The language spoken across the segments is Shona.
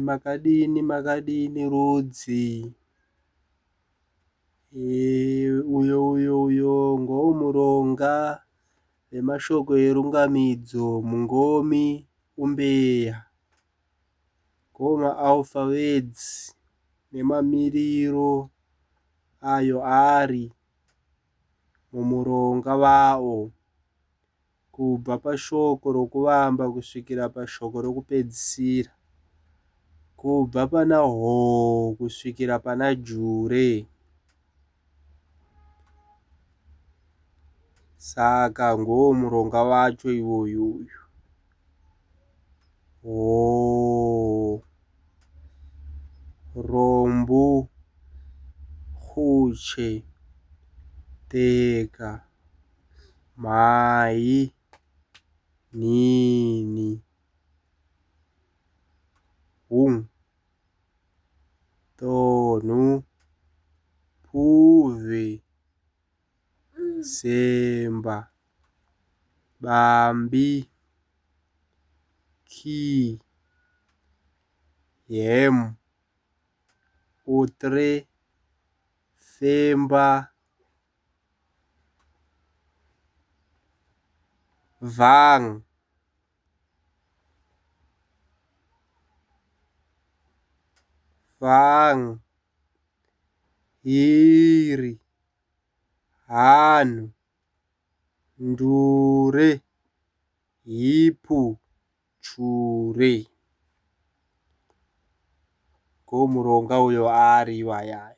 Makadini rudzi. Uyo ngomuronga wemashoko erungamidzo mungomi umbeya. Alphabets nemamiriro ayo ari mumuronga wawo, kubva pashoko rokuvamba kusvikira pashoko rokupedzisira, kubva pana ho kusvikira pana jure. Saka ngomuronga wacho iwoyu. Ho, rombo, huche, teka, mhai, nhini, tonhu, puvhi, semba, bambi, ki, utre, femba, vhang, hiri, hanhu, ndure, hipu, chure. Ngomuronga uyo ari iwaya.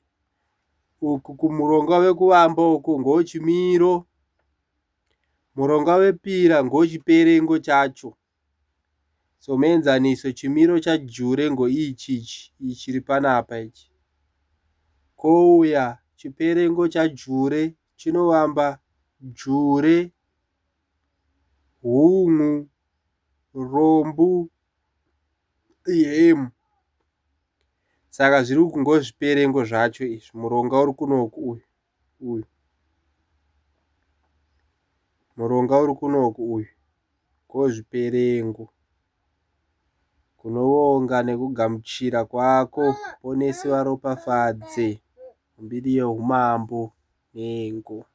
Uku kumuronga wekuvamba uku ngochimiro. Muronga wepira ngochiperengo chacho. Somuenzaniso chimiro chajure ngoichichi chiri panapa ichi. Kouya chiperengo chajure chinovamba jure, humhu, rombo, saka zviri uku ngozviperengo zvacho izvi. Muronga uri kunoku uyu. Muronga uri kunoku uyu ngozviperengo. Kunovonga nekugamuchira kwako. Ponesi varopafadze. Mbiri yehumambo nengo.